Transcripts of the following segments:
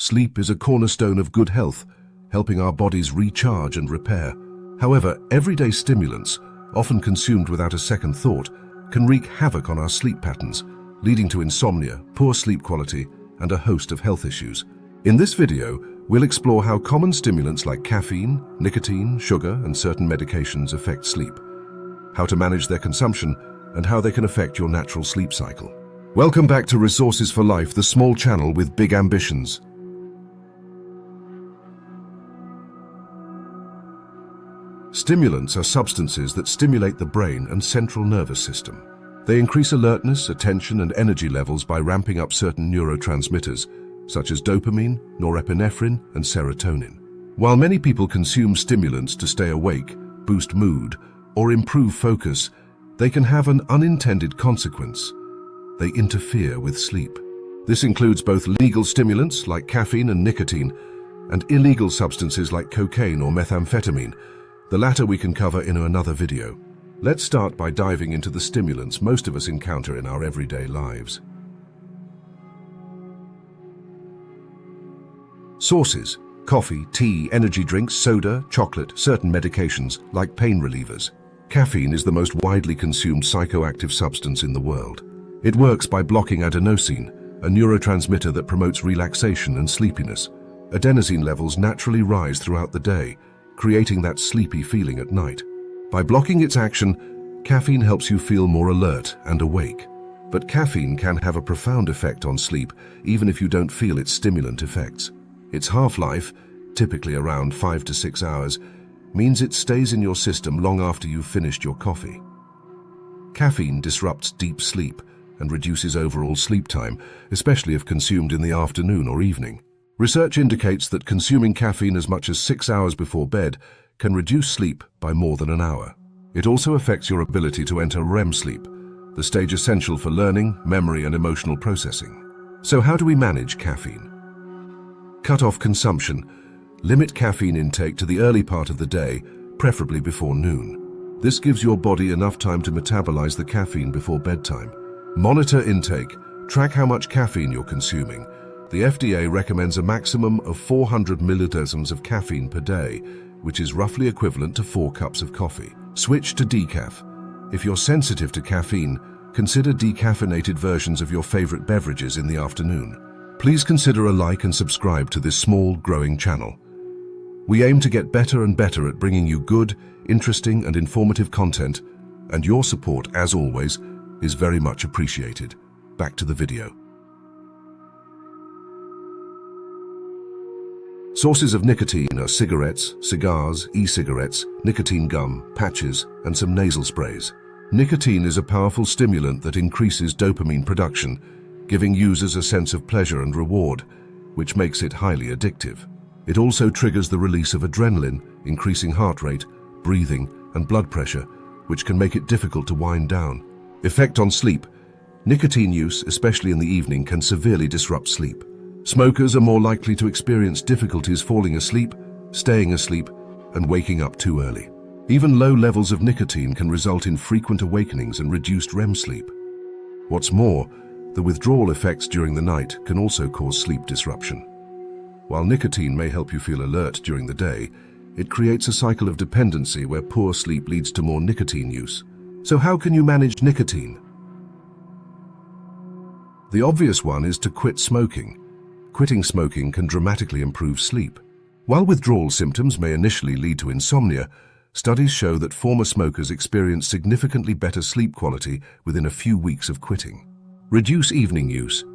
Sleep is a cornerstone of good health, helping our bodies recharge and repair. However, everyday stimulants, often consumed without a second thought, can wreak havoc on our sleep patterns, leading to insomnia, poor sleep quality, and a host of health issues. In this video, we'll explore how common stimulants like caffeine, nicotine, sugar, and certain medications affect sleep, how to manage their consumption, and how they can affect your natural sleep cycle. Welcome back to Resources for Life, the small channel with big ambitions. Stimulants are substances that stimulate the brain and central nervous system. They increase alertness, attention, and energy levels by ramping up certain neurotransmitters, such as dopamine, norepinephrine, and serotonin. While many people consume stimulants to stay awake, boost mood, or improve focus, they can have an unintended consequence. They interfere with sleep. This includes both legal stimulants like caffeine and nicotine, and illegal substances like cocaine or methamphetamine. The latter we can cover in another video. Let's start by diving into the stimulants most of us encounter in our everyday lives. Sources: coffee, tea, energy drinks, soda, chocolate, certain medications like pain relievers. Caffeine is the most widely consumed psychoactive substance in the world. It works by blocking adenosine, a neurotransmitter that promotes relaxation and sleepiness. Adenosine levels naturally rise throughout the day, creating that sleepy feeling at night. By blocking its action, caffeine helps you feel more alert and awake. But caffeine can have a profound effect on sleep, even if you don't feel its stimulant effects. Its half-life, typically around 5 to 6 hours, means it stays in your system long after you've finished your coffee. Caffeine disrupts deep sleep and reduces overall sleep time, especially if consumed in the afternoon or evening. Research indicates that consuming caffeine as much as 6 hours before bed can reduce sleep by more than an hour. It also affects your ability to enter REM sleep, the stage essential for learning, memory, and emotional processing. So how do we manage caffeine? Cut off consumption. Limit caffeine intake to the early part of the day, preferably before noon. This gives your body enough time to metabolize the caffeine before bedtime. Monitor intake. Track how much caffeine you're consuming. The FDA recommends a maximum of 400 millidosms of caffeine per day, which is roughly equivalent to 4 cups of coffee. Switch to decaf. If you're sensitive to caffeine, consider decaffeinated versions of your favorite beverages in the afternoon. Please consider a like and subscribe to this small, growing channel. We aim to get better and better at bringing you good, interesting, and informative content, and your support, as always, is very much appreciated. Back to the video. Sources of nicotine are cigarettes, cigars, e-cigarettes, nicotine gum, patches, and some nasal sprays. Nicotine is a powerful stimulant that increases dopamine production, giving users a sense of pleasure and reward, which makes it highly addictive. It also triggers the release of adrenaline, increasing heart rate, breathing, and blood pressure, which can make it difficult to wind down. Effect on sleep. Nicotine use, especially in the evening, can severely disrupt sleep. Smokers are more likely to experience difficulties falling asleep, staying asleep, and waking up too early. Even low levels of nicotine can result in frequent awakenings and reduced REM sleep. What's more, the withdrawal effects during the night can also cause sleep disruption. While nicotine may help you feel alert during the day, it creates a cycle of dependency where poor sleep leads to more nicotine use. So how can you manage nicotine? The obvious one is to quit smoking. Quitting smoking can dramatically improve sleep. While withdrawal symptoms may initially lead to insomnia, studies show that former smokers experience significantly better sleep quality within a few weeks of quitting. Reduce evening use.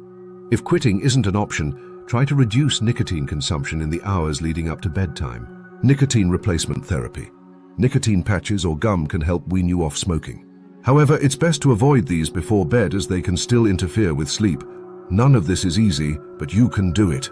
If quitting isn't an option, try to reduce nicotine consumption in the hours leading up to bedtime. Nicotine replacement therapy. Nicotine patches or gum can help wean you off smoking. However, it's best to avoid these before bed as they can still interfere with sleep. None of this is easy, but you can do it.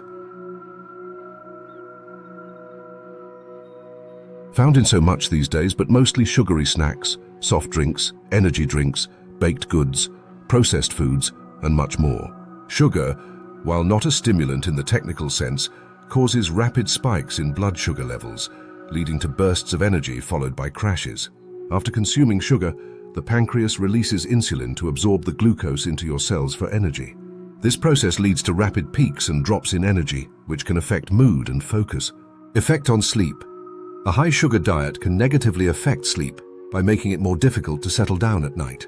Found in so much these days, but mostly sugary snacks, soft drinks, energy drinks, baked goods, processed foods, and much more. Sugar, while not a stimulant in the technical sense, causes rapid spikes in blood sugar levels, leading to bursts of energy followed by crashes. After consuming sugar, the pancreas releases insulin to absorb the glucose into your cells for energy. This process leads to rapid peaks and drops in energy, which can affect mood and focus. Effect on sleep. A high-sugar diet can negatively affect sleep by making it more difficult to settle down at night.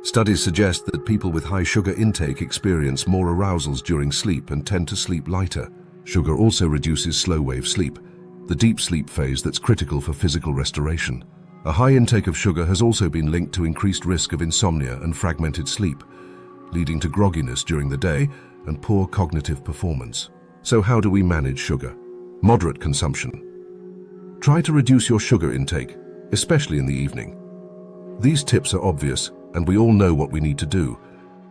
Studies suggest that people with high sugar intake experience more arousals during sleep and tend to sleep lighter. Sugar also reduces slow-wave sleep, the deep sleep phase that's critical for physical restoration. A high intake of sugar has also been linked to increased risk of insomnia and fragmented sleep, leading to grogginess during the day and poor cognitive performance. So how do we manage sugar? Moderate consumption. Try to reduce your sugar intake, especially in the evening. These tips are obvious, and we all know what we need to do,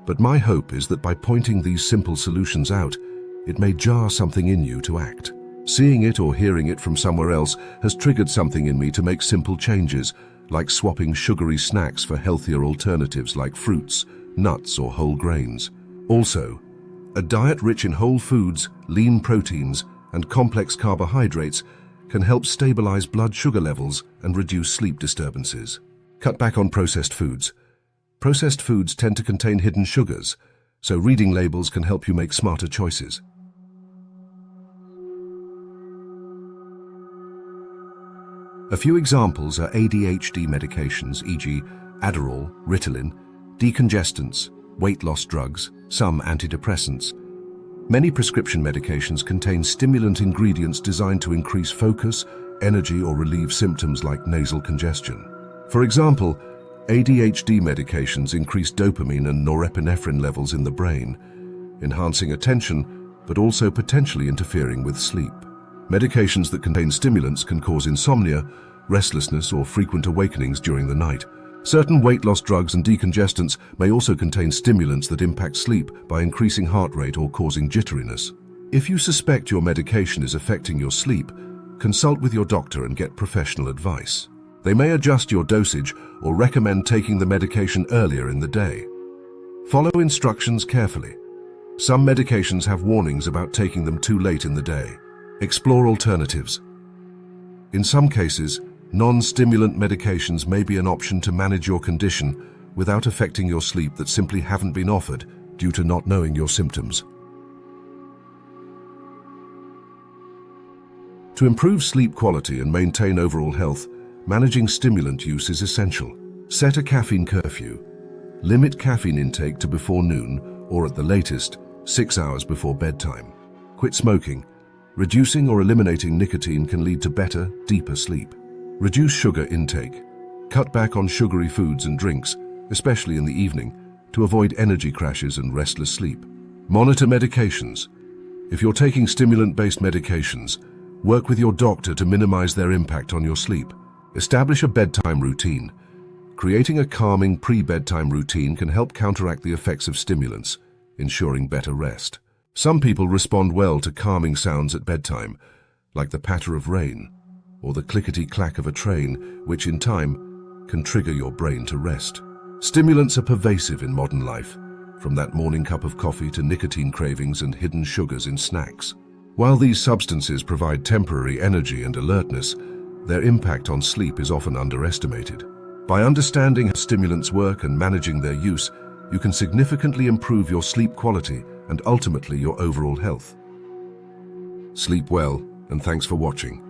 but my hope is that by pointing these simple solutions out, it may jar something in you to act. Seeing it or hearing it from somewhere else has triggered something in me to make simple changes, like swapping sugary snacks for healthier alternatives like fruits, nuts, or whole grains. Also, a diet rich in whole foods, lean proteins, and complex carbohydrates can help stabilize blood sugar levels and reduce sleep disturbances. Cut back on processed foods. Processed foods tend to contain hidden sugars, so reading labels can help you make smarter choices. A few examples are ADHD medications, e.g. Adderall, Ritalin, decongestants, weight loss drugs, some antidepressants. Many prescription medications contain stimulant ingredients designed to increase focus, energy, or relieve symptoms like nasal congestion. For example, ADHD medications increase dopamine and norepinephrine levels in the brain, enhancing attention, but also potentially interfering with sleep. Medications that contain stimulants can cause insomnia, restlessness, or frequent awakenings during the night. Certain weight loss drugs and decongestants may also contain stimulants that impact sleep by increasing heart rate or causing jitteriness. If you suspect your medication is affecting your sleep, consult with your doctor and get professional advice. They may adjust your dosage or recommend taking the medication earlier in the day. Follow instructions carefully. Some medications have warnings about taking them too late in the day. Explore alternatives. In some cases, non-stimulant medications may be an option to manage your condition without affecting your sleep that simply haven't been offered due to not knowing your symptoms. To improve sleep quality and maintain overall health, managing stimulant use is essential. Set a caffeine curfew. Limit caffeine intake to before noon or at the latest, 6 hours before bedtime. Quit smoking. Reducing or eliminating nicotine can lead to better, deeper sleep. Reduce sugar intake. Cut back on sugary foods and drinks, especially in the evening, to avoid energy crashes and restless sleep. Monitor medications. If you're taking stimulant-based medications, work with your doctor to minimize their impact on your sleep. Establish a bedtime routine. Creating a calming pre-bedtime routine can help counteract the effects of stimulants, ensuring better rest. Some people respond well to calming sounds at bedtime, like the patter of rain or the clickety-clack of a train, which in time can trigger your brain to rest. Stimulants are pervasive in modern life, from that morning cup of coffee to nicotine cravings and hidden sugars in snacks. While these substances provide temporary energy and alertness, their impact on sleep is often underestimated. By understanding how stimulants work and managing their use, you can significantly improve your sleep quality and ultimately your overall health. Sleep well, and thanks for watching.